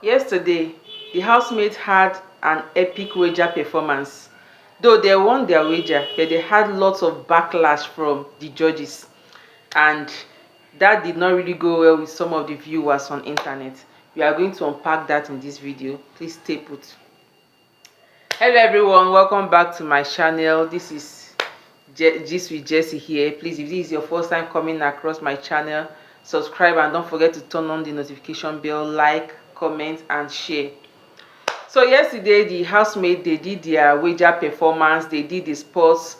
Yesterday, the housemates had an epic wager performance. Though they won their wager, but they had lots of backlash from the judges. And that did not really go well with some of the viewers on internet. We are going to unpack that in this video. Please stay put. Hello everyone, welcome back to my channel. This is Gist with Jessie here. Please, if this is your first time coming across my channel, subscribe and don't forget to turn on the notification bell, like, comment and share. So yesterday the housemates, they did their wager performance, they did the sports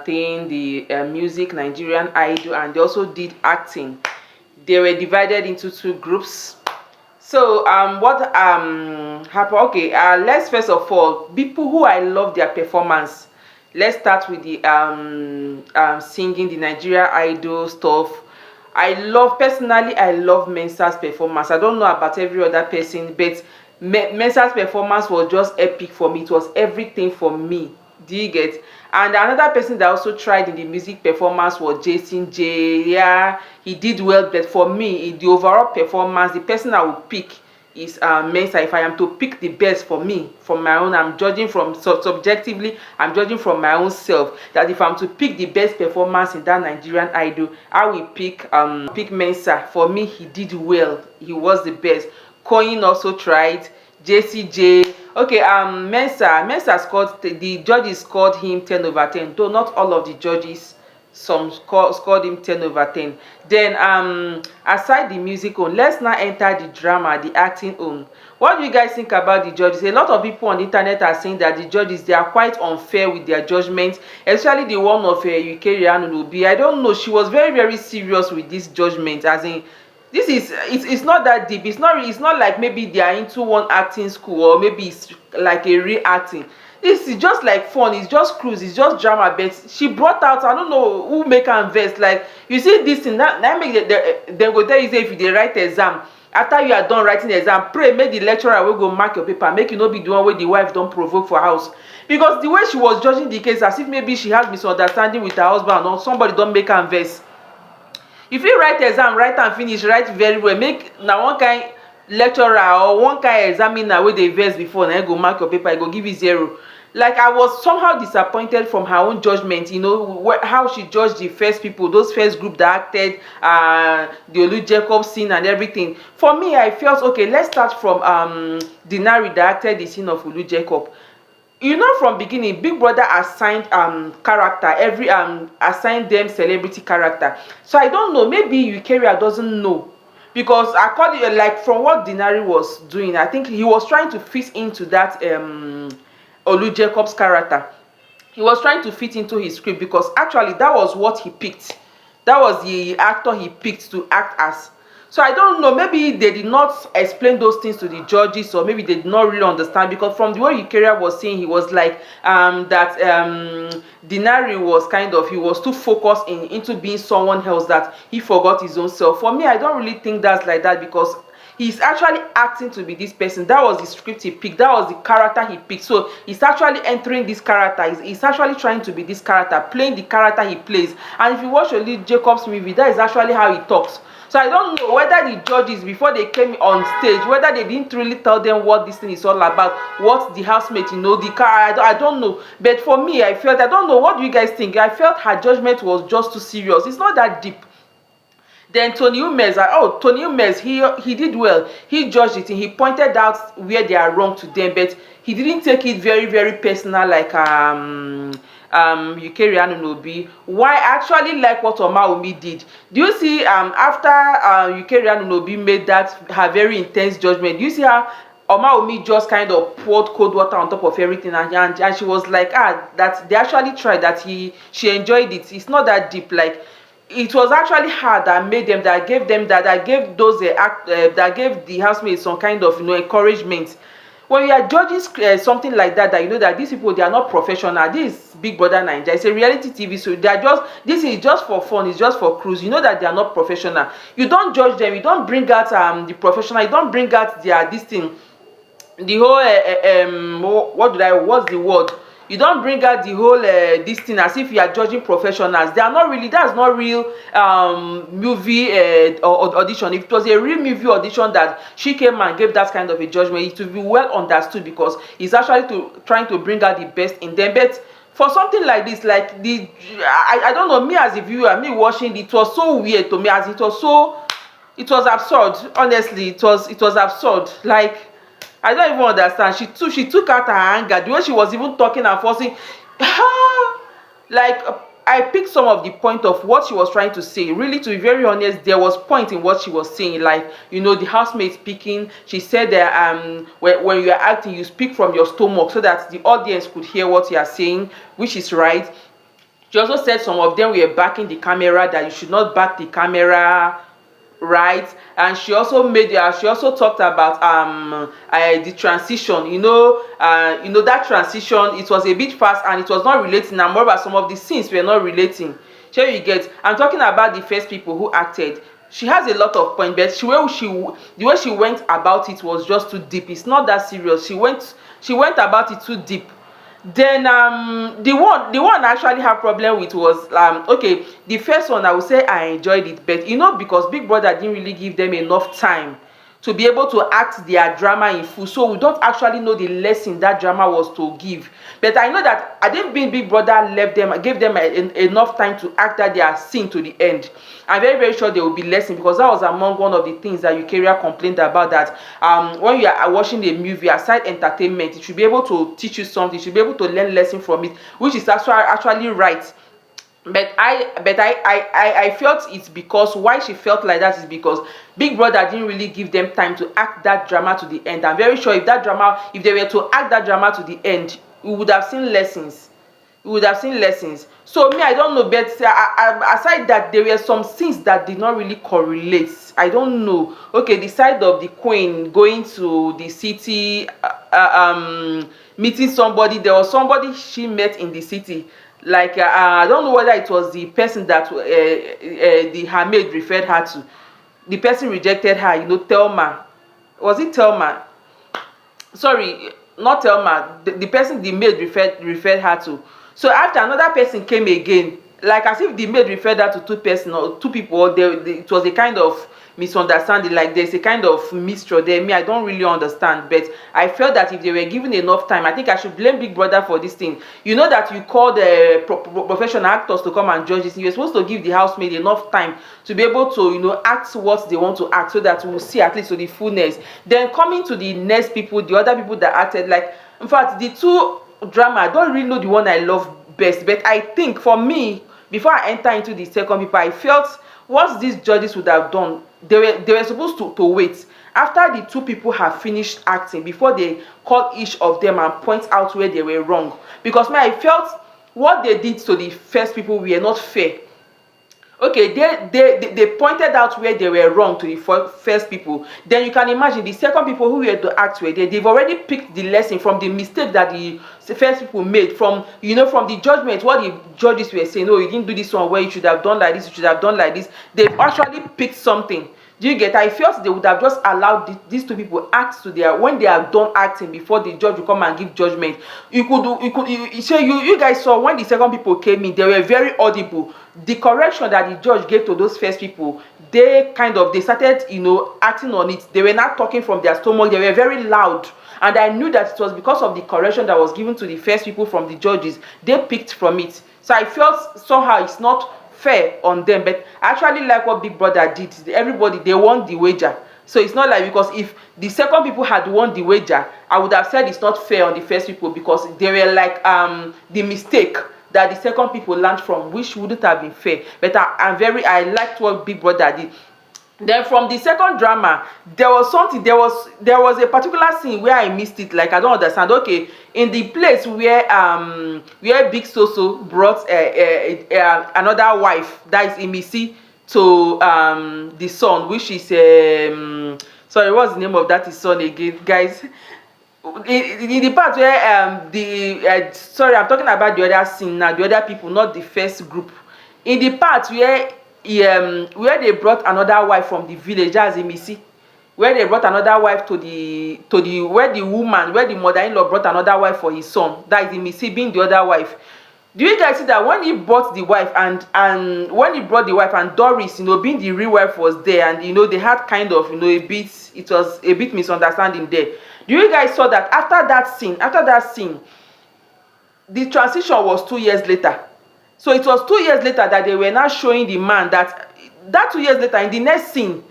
thing, the music, Nigerian Idol, and they also did acting. They were divided into two groups. So what happened? Okay, let's first of all, people who I love their performance. Let's start with the singing, the Nigeria Idol stuff. Personally I love Mensah's performance. I don't know about every other person, but Mensah's performance was just epic for me. It was everything for me. Do you get? And another person that also tried in the music performance was Jason J. Yeah, he did well, but for me, in the overall performance, the person I would pick is Mensah. If I am to pick the best for me, from my own, I'm judging from subjectively, I'm judging from my own self, that if I'm to pick the best performance in that Nigerian Idol, I will pick Mensah. For me, he did well. He was the best. Koyin also tried. JCJ. Okay, Mensah scored, the judges scored him 10 over 10, though not all of the judges, some scored him 10 over 10. Then aside the music on, let's now enter the drama, the acting on. What do you guys think about the judges? A lot of people on the internet are saying that the judges, they are quite unfair with their judgments, especially the one of Eucharia Anunobi. I don't know, she was very serious with this judgment, as in, this is it's not that deep. It's not like maybe they are into one acting school, or maybe it's like a real acting. This is just like fun. It's just cruise, it's just drama. But she brought out, I don't know who make her invest. Like, you see this thing that make them go tell you, say, if you dey write exam, after you are done writing the exam, pray make the lecturer will go mark your paper, make you no be the one wey the wife don provoke for house. Because the way she was judging the case, as if maybe she had misunderstanding with her husband, or somebody don make her invest. You fit write exam, write am finish, write very well, make na one kind lecturer or one kind examiner wey dey vex before, na go mark your paper, e go give you 0. Like, I was somehow disappointed from her own judgment, you know, how she judged the first people, those first group that acted, the Olu Jacob scene and everything. For me, I felt, okay, let's start from Denari that acted the scene of Olu Jacob. You know, from beginning, Big Brother assigned character, every assigned them celebrity character. So I don't know, maybe Eucharia doesn't know, because according, like, from what Denari was doing, I think he was trying to fit into that Olu Jacob's character. He was trying to fit into his script, because actually that was what he picked. That was the actor he picked to act as. So I don't know, maybe they did not explain those things to the judges, or maybe they did not really understand, because from the way Eucharia was saying, he was like that Denari was kind of, he was too focused into being someone else, that he forgot his own self. For me, I don't really think that's like that, because he's actually acting to be this person. That was the script he picked, that was the character he picked. So he's actually entering this character, he's actually trying to be this character, playing the character he plays. And if you watch Olu Jacob's movie, that is actually how he talks. So I don't know whether the judges, before they came on stage, whether they didn't really tell them what this thing is all about, what the housemate, you know, the car, I don't know. But for me, I felt, I don't know, what do you guys think? I felt her judgment was just too serious. It's not that deep. Then Tony Umeze, Tony Umeze, he did well. He judged it and he pointed out where they are wrong to them, but he didn't take it very personal, like Eucharia Anunobi. Why? I actually like what Omaomi did. Do you see after Eucharia Anunobi made that her very intense judgment, do you see how Omaomi just kind of poured cold water on top of everything, and she was like, that they actually tried, that she enjoyed it. It's not that deep. Like, it was actually her that made them, that gave them, that gave those that gave the housemates some kind of, you know, encouragement. When you are judging something like that, that you know that these people, they are not professional. This is Big Brother Naija, it's a reality TV, so they are just, this is just for fun, it's just for cruise. You know that they are not professional. You don't judge them, you don't bring out the professional, you don't bring out their this thing, the whole what's the word, You don't bring out the whole this thing as if you are judging professionals. They are not really, that's not real movie audition. If it was a real movie audition that she came and gave that kind of a judgment, it will be well understood, because it's actually trying to bring out the best in them. But for something like this, like I don't know, me as a viewer, me watching it was so weird to me, as it was absurd. Honestly, it was absurd. Like, I don't even understand. She took out her anger, the way she was even talking and forcing. Like, I picked some of the point of what she was trying to say. Really, to be very honest, there was point in what she was saying. Like, the housemate speaking. She said that when you are acting, you speak from your stomach so that the audience could hear what you are saying, which is right. She also said some of them were backing the camera, that you should not back the camera, right? And she also talked about the transition. That transition, it was a bit fast and it was not relating. And moreover, some of the scenes were not relating. Sure, you get. I'm talking about the first people who acted. She has a lot of points, but the way she went about it was just too deep. It's not that serious. She went about it too deep. Then the one I actually have problem with was okay, the first one, I would say I enjoyed it, but because Big Brother didn't really give them enough time to be able to act their drama in full, so we don't actually know the lesson that drama was to give. But I know that I didn't think Big Brother gave them enough time to act that their scene to the end. I'm very, very sure there will be lesson, because that was among one of the things that Eucharia complained about, that when you are watching a movie, aside entertainment, it should be able to teach you something, you should be able to learn lesson from it, which is actually right. But I felt it's because, why she felt like that is because Big Brother didn't really give them time to act that drama to the end. I'm very sure if they were to act that drama to the end, we would have seen lessons. So me, I don't know, but aside that, there were some things that did not really correlate. I don't know. Okay, the side of the queen going to the city, meeting somebody. There was somebody she met in the city. Like, I don't know whether it was the person that her maid referred her to. The person rejected her, Thelma. Was it Thelma? Sorry, not Thelma. The person the maid referred her to. So after, another person came again, like as if the maid referred her to two people, or it was a kind of misunderstanding, like there's a kind of mixture there. Me, I don't really understand, but I felt that if they were given enough time, I think I should blame Big Brother for this thing. You know that you call the professional actors to come and judge this. You're supposed to give the housemaid enough time to be able to act what they want to act, so that we'll see at least to the fullness. Then coming to the next people, the other people that acted, like, in fact, the two drama, I don't really know the one I love best, but I think for me, before I enter into the second people, I felt what these judges would have done, they were supposed to wait after the two people have finished acting before they call each of them and point out where they were wrong, because I felt what they did to the first people were not fair. Okay, they pointed out where they were wrong to the first people. Then you can imagine the second people who were to act were there. They've already picked the lesson from the mistake that the first people made, from from the judgment, what the judges were saying. Oh, you didn't do this one where you should have done like this, you should have done like this. They've actually picked something. Do you get? I felt they would have just allowed these two people act to when they are done acting before the judge will come and give judgment. You guys saw when the second people came in, they were very audible. The correction that the judge gave to those first people, they started acting on it. They were not talking from their stomach. They were very loud. And I knew that it was because of the correction that was given to the first people from the judges. They picked from it. So I felt somehow it's not fair on them. But I actually like what Big Brother did. Everybody, they won the wager. So it's not like, because if the second people had won the wager, I would have said it's not fair on the first people, because they were like the mistake that the second people learned from, which wouldn't have been fair. But I liked what Big Brother did. Then from the second drama, there was a particular scene where I missed it. Like, I don't understand. Okay, in the place where Big Soso brought another wife, that is Imisi, to the son, which is sorry, what's the name of that son again, guys? In the part where sorry, I'm talking about the other scene now, the other people, not the first group. In the part where they brought another wife from the village, as Imisi, where they brought another wife to the where the mother-in-law brought another wife for his son, that is Imisi being the other wife. Do you guys see that when he brought the wife, and when he brought the wife, and Doris, being the real wife, was there, and they had kind of, a bit, it was a bit misunderstanding there. Do you guys saw that after that scene, the transition was 2 years later? So it was 2 years later that they were now showing the man that 2 years later, in the next scene,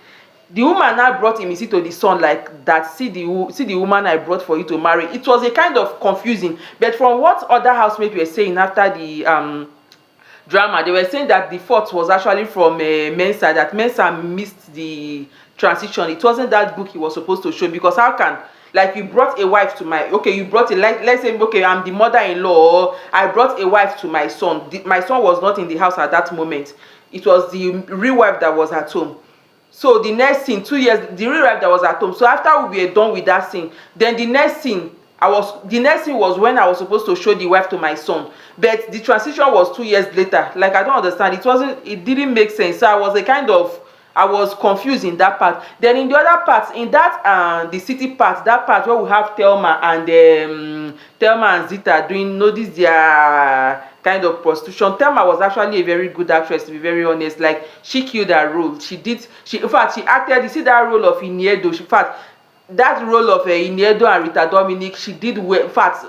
the woman now brought Imisi to the son like that. See the woman I brought for you to marry. It was a kind of confusing, but from what other housemates were saying after the drama, they were saying that the fault was actually from Mensah, that Mensah missed the transition. It wasn't that book he was supposed to show, because how can, like, you brought a wife to my, okay, you brought a, like, let's say, okay, I'm the mother-in-law, or I brought a wife to my son. My son was not in the house at that moment. It was the real wife that was at home. So the next scene, 2 years, the real wife that was at home. So after we were done with that scene, then the next scene was when I was supposed to show the wife to my son. But the transition was 2 years later. Like, I don't understand. It didn't make sense. So I was confused in that part. Then in the other parts, in that the city part, that part where we have Thelma and Zita doing, this their kind of prostitution. Thelma was actually a very good actress, to be very honest. Like, she killed her role. In fact, she acted, you see that role of Iniedo. In fact, that role of Iniedo and Rita Dominic, she did well. In fact,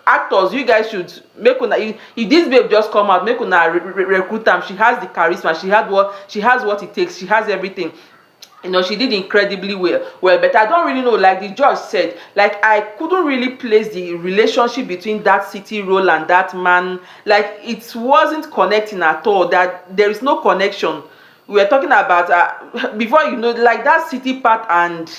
actors, you guys should make una, if this babe just come out, make una recruit am. She has the charisma, she has what it takes, she has everything. She did incredibly well, but I don't really know, like the judge said, like, I couldn't really place the relationship between that city role and that man. Like, it wasn't connecting at all. That there is no connection. We were talking about before, like that city part, and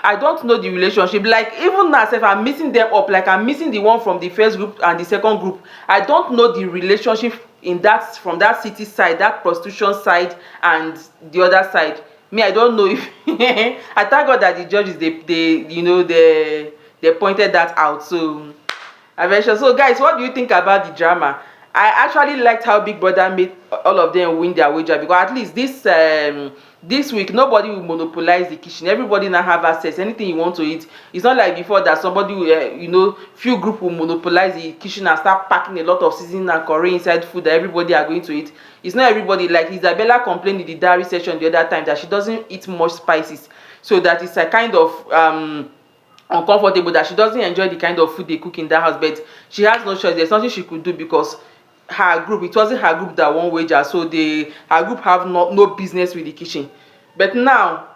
I don't know the relationship. Like, even now, if I'm missing them up, like I'm missing the one from the first group and the second group, I don't know the relationship in that, from that city side, that prostitution side, and the other side. Me, I don't know if I thank God that the judges, they pointed that out. So I mentioned. So guys, what do you think about the drama? I actually liked how Big Brother made all of them win their wager, because at least this week nobody will monopolize the kitchen. Everybody now have access. Anything you want to eat. It's not like before that somebody few group will monopolize the kitchen and start packing a lot of seasoning and curry inside food that everybody are going to eat. It's not everybody. Like Isabella complained in the diary session the other time that she doesn't eat much spices, so that it's a kind of uncomfortable, that she doesn't enjoy the kind of food they cook in that house. But she has no choice. There's nothing she could do, because her group, it wasn't her group that won wager, so her group have no business with the kitchen. But now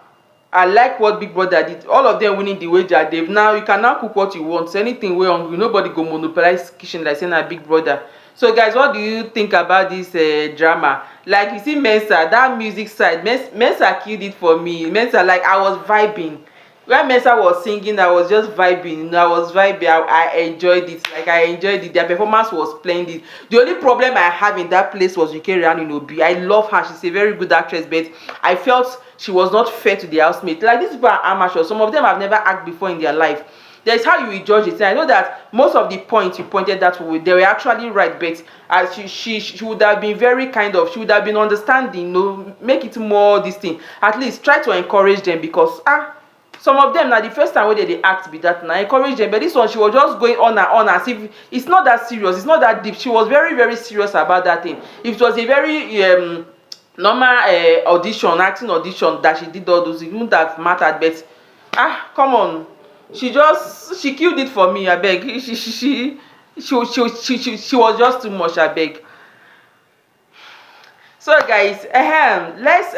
I like what Big Brother did. All of them winning the wager. You can now cook what you want. So anything wey hungry, nobody go monopolize kitchen like saying na Big Brother. So guys, what do you think about this drama? Like, you see Mensah, that music side, Mensah killed it for me. Mensah, like, I was vibing. When Mensah was singing, I was just vibing. I enjoyed it. Like, I enjoyed it. Their performance was splendid. The only problem I have in that place was Eucharia and Anunobi. I love her. She's a very good actress, but I felt she was not fair to the housemate. Like, these people are amateurs. Some of them have never acted before in their life. There's how you will judge it. And I know that most of the points you pointed that way, they were actually right, but she would have been she would have been understanding, make it more this thing. At least try to encourage them, because some of them, now the first time when they act be that, now encourage them. But this one, she was just going on and on as if it's not that serious, it's not that deep. She was very, very serious about that thing. If it was a very normal audition, acting audition that she did all those, it wouldn't have mattered. But come on, she killed it for me. I beg. She was just too much. I beg. So guys, let's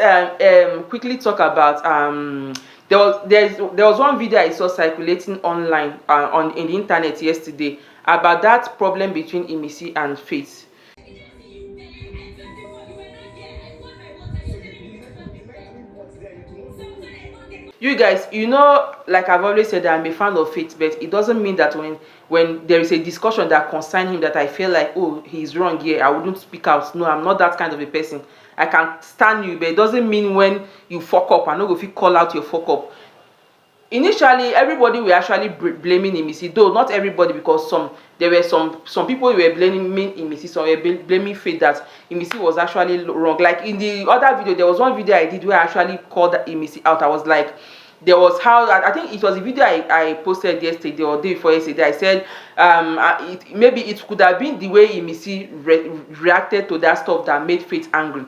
quickly talk about there was one video I saw circulating online in the internet yesterday about that problem between Imisi and Faith. You guys, like I've always said, that I'm a fan of Faith, but it doesn't mean that when there is a discussion that concerns him, that I feel like, oh, he's wrong here, I wouldn't speak out. No, I'm not that kind of a person. I can stand you, but it doesn't mean when you fuck up, I no go fit call out your fuck up. initially everybody were actually blaming Imisi, though not everybody, because there were some people who were blaming Imisi, some were blaming Faith, that Imisi was actually wrong. Like in the other video, there was one video I did where I actually called Imisi out. I was like, there was how I think it was a video I posted yesterday or day before yesterday. I said maybe it could have been the way Imisi reacted to that stuff that made Faith angry.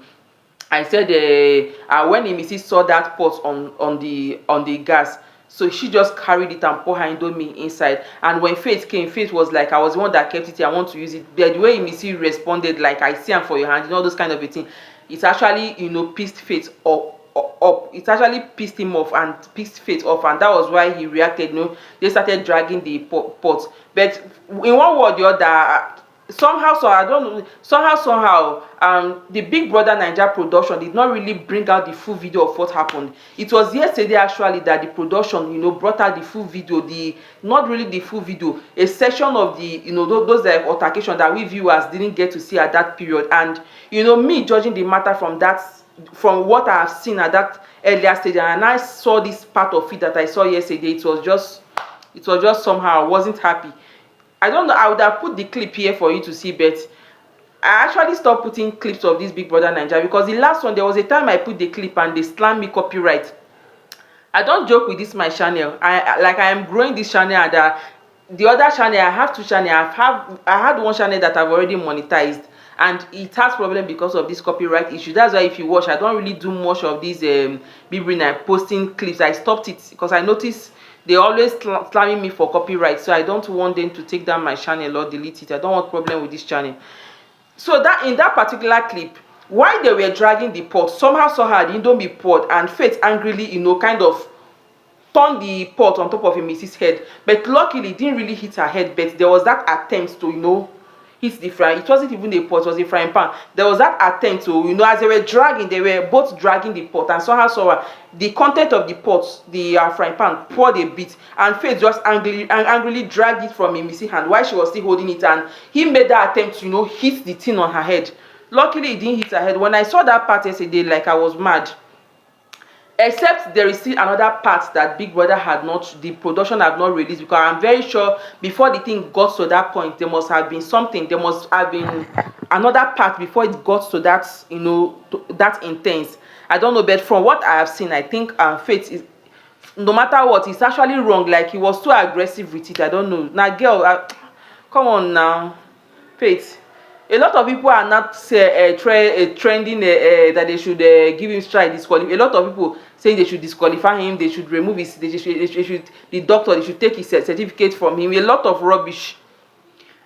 I said when Imisi saw that pot on the gas, so she just carried it and poured her indomie inside. And when Faith came, Faith was like, I was the one that kept it here, I want to use it. But the way Imisi responded, like, I see am for your hand, you know, those kind of a thing, it actually, you know, pissed Faith up. It actually pissed him off and pissed Faith off, and that was why he reacted. You know, they started dragging the pot. But in one word or the other, somehow the Big Brother Naija production did not really bring out the full video of what happened. It was yesterday actually that the production, you know, brought out the full video, not really the full video, a section of the, you know, those altercation that we viewers didn't get to see at that period. And you know, me judging the matter from what I have seen at that earlier stage, and I saw this part of it that I saw yesterday, it was just somehow I wasn't happy. I don't know, I would have put the clip here for you to see, but I actually stopped putting clips of this Big Brother Naija, because the last one, there was a time I put the clip and they slammed me copyright. I don't joke with this my channel. I am growing this channel, and the other channel, I have two channels. I had one channel that I've already monetized, and it has problem because of this copyright issue. That's why if you watch, I don't really do much of these BBNaija posting clips. I stopped it because I noticed they always slamming me for copyright, so I don't want them to take down my channel or delete it. I don't want problem with this channel. So that in that particular clip, while they were dragging the pot, somehow the indomie pot, and Faith angrily, you know, kind of turned the pot on top of Imisi's head. But luckily it didn't really hit her head, but there was that attempt to, you know, hit the frying. It wasn't even a pot, it was a frying pan. There was that attempt to, you know, as they were dragging, they were both dragging the pot, and somehow the content of the pot, the frying pan, poured a bit, and Faith just angrily dragged it from Imisi's hand while she was still holding it, and he made that attempt to, you know, hit the thing on her head. Luckily it didn't hit her head. When I saw that part yesterday, like, I was mad. Except there is still another part that Big Brother the production have not released, because I'm very sure before the thing got to that point, there must have been something, there must have been another part before it got to that, you know, that intense. I don't know, but from what I have seen, I think Faith is, no matter what, it's actually wrong. Like, he was too aggressive with it. I don't know. Now, girl, come on now, Faith. A lot of people are not trending that they should give him strike, disqualify. A lot of people saying they should disqualify him, they should remove his, the doctor, they should take his certificate from him. A lot of rubbish.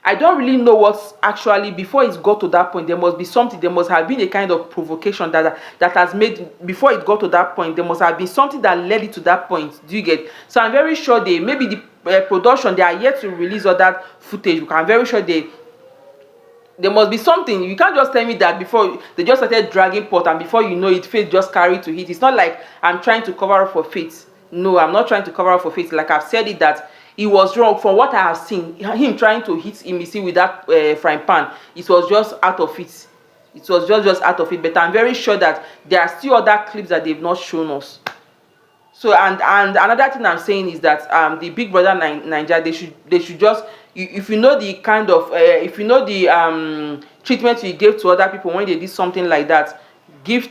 I don't really know what's actually, before it got to that point, there must be something, there must have been a kind of provocation that has made, before it got to that point, there must have been something that led it to that point. Do you get? So I'm very sure maybe the production, they are yet to release all that footage, because I'm very sure there must be something. You can't just tell me that before they just started dragging pot, and before you know it, Faith just carried to hit. It's not like I'm trying to cover up for Faith. No, I'm not trying to cover up for Faith. Like I've said it, that it was wrong. From what I have seen, him trying to hit Imisi with that frying pan, it was just out of it. It was just out of it. But I'm very sure that there are still other clips that they've not shown us. So and another thing I'm saying is that the Big Brother Naija, they should just, if you know the kind of if you know the treatment you gave to other people when they did something like that, give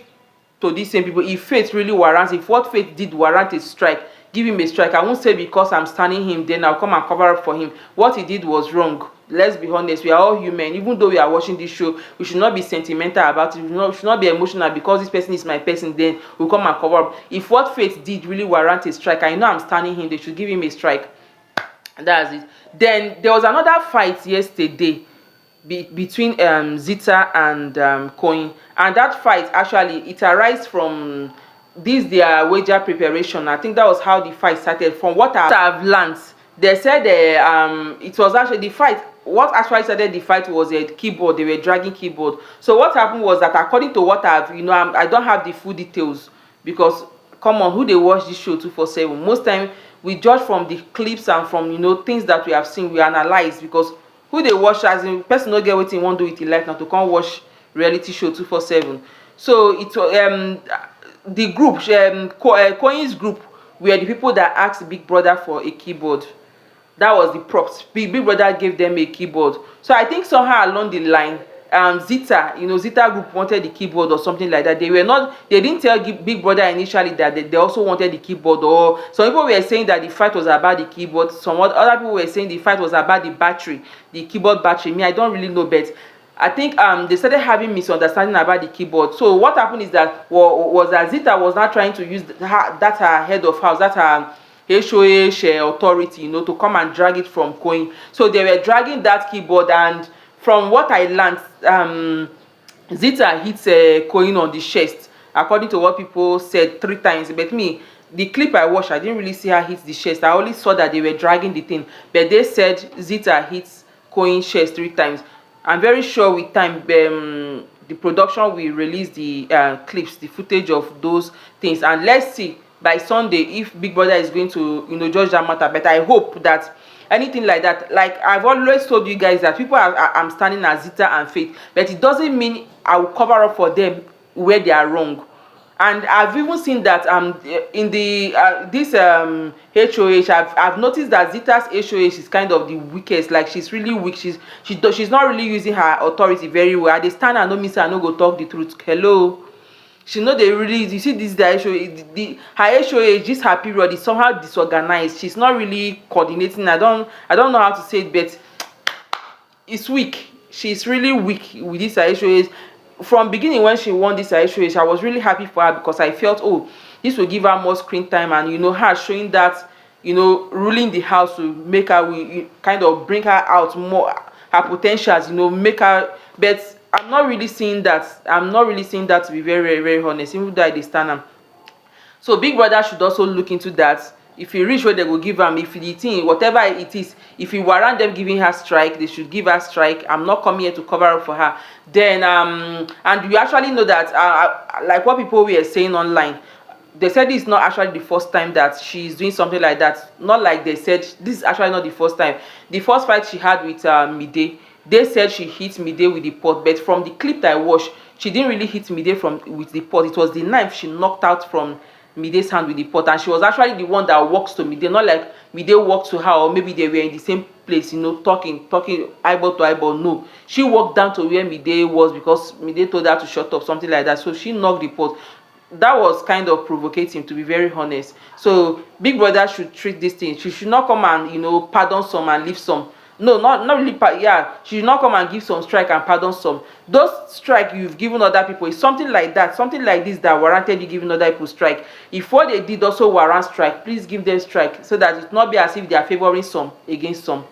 to these same people. If Faith really warrants, if what Faith did warrant a strike, give him a strike. I won't say because I'm standing him, then I'll come and cover up for him. What he did was wrong. Let's be honest, we are all human. Even though we are watching this show, we should not be sentimental about it. We should not be emotional because this person is my person, then we'll come and cover up. If what Faith did really warrant a strike, I know I'm standing him, they should give him a strike. That's it. Then there was another fight yesterday between Zita and Koyin, and that fight actually, it arises from their wager preparation. I think that was how the fight started. From what I've learned, they said it was actually the fight. What actually started the fight was a keyboard. They were dragging keyboard. So what happened was that, according to what I don't have the full details, because come on, who they watch this show 247? Most time we judge from the clips and from things that we have seen. We analyze, because who they watch, as in person no get wetin wan do with im life now to come watch reality show 247. So it was the group, Koyin's group were the people that asked Big Brother for a keyboard. That was the props. Big Brother gave them a keyboard. So I think somehow along the line, Zita, Zita group wanted the keyboard or something like that. They didn't tell Big Brother initially that they also wanted the keyboard. Or some people were saying that the fight was about the keyboard. Some other people were saying the fight was about the battery, the keyboard battery. Me, I don't really know, but I think they started having misunderstanding about the keyboard. So what happened is that was that Zita was not trying to use that her head of house, that her HOH authority, to come and drag it from Koyin. So they were dragging that keyboard, and from what I learned, Zita hit Koyin on the chest, according to what people said 3 times. But me, the clip I watched, I didn't really see her hit the chest. I only saw that they were dragging the thing. But they said Zita hits Koyin's chest 3 times. I'm very sure with time, the production will release the clips, the footage of those things, and let's see by Sunday if Big Brother is going to judge that matter. But I hope that anything like that, like I've always told you guys, that people I'm standing as Zita and Faith, but it doesn't mean I will cover up for them where they are wrong. And I've even seen that in the this HOH, I've noticed that Zita's HOH is kind of the weakest. Like, she's really weak. She's not really using her authority very well. They stand and no miss her, no go talk the truth. Hello, she know they really. You see, this is the HOH. Her HOH, this her period is somehow disorganized. She's not really coordinating. I don't know how to say it, but it's weak. She's really weak with this HOH. From beginning, when she won this HOH, I was really happy for her, because I felt, oh, this will give her more screen time, and her showing that ruling the house will make her, kind of bring her out more, her potentials, make her. But I'm not really seeing that. To be very, very, very honest, even though I understand them. So Big Brother should also look into that. If he reach where they will give am, if the thing, whatever it is, if he warrant them giving her strike, they should give her strike. I'm not coming here to cover up for her. Then and you actually know that like what people were saying online, they said this is not actually the first time that she's doing something like that. Not like they said, this is actually not the first time. The first fight she had with Mide, they said she hit Mide with the pot, but from the clip that I watched, she didn't really hit Mide with the pot. It was the knife she knocked out from Mide's hand with the pot, and she was actually the one that walks to Mide, not like Mide walked to her, or maybe they were in the same place, talking eyeball to eyeball. No, she walked down to where Mide was, because Mide told her to shut up, something like that. So she knocked the pot. That was kind of provocating, to be very honest. So Big Brother should treat this thing. She should not come and pardon some and leave some. No, not really. Yeah, she should not come and give some strike and pardon some. Those strike you've given other people is something like that, something like this that warranted you giving other people strike. If what they did also warrant strike, please give them strike, so that it not be as if they are favoring some against some.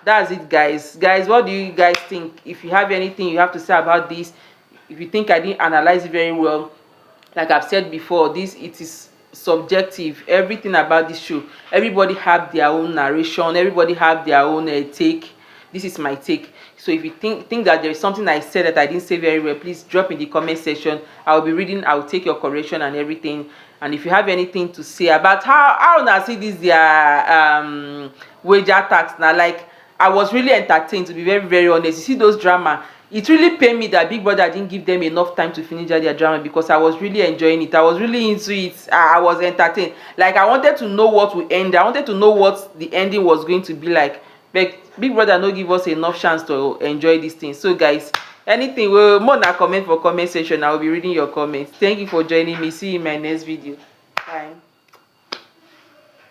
That's it, guys. What do you guys think? If you have anything you have to say about this, if you think I didn't analyze it very well, like I've said before, it is subjective. Everything about this show, everybody have their own narration, everybody have their own take. This is my take. So if you think that there is something I said that I didn't say very well, please drop in the comment section. I'll be reading, I'll take your correction and everything. And if you have anything to say about how I see this their wager tax now, like, I was really entertained, to be very, very honest. You see those drama, it really pained me that Big Brother didn't give them enough time to finish their drama, because I was really enjoying it. I was really into it. I was entertained. Like, I wanted to know what will end. I wanted to know what the ending was going to be like. But Big Brother no give us enough chance to enjoy this thing. So guys, anything, more na comment for comment section. I will be reading your comments. Thank you for joining me. See you in my next video. Bye.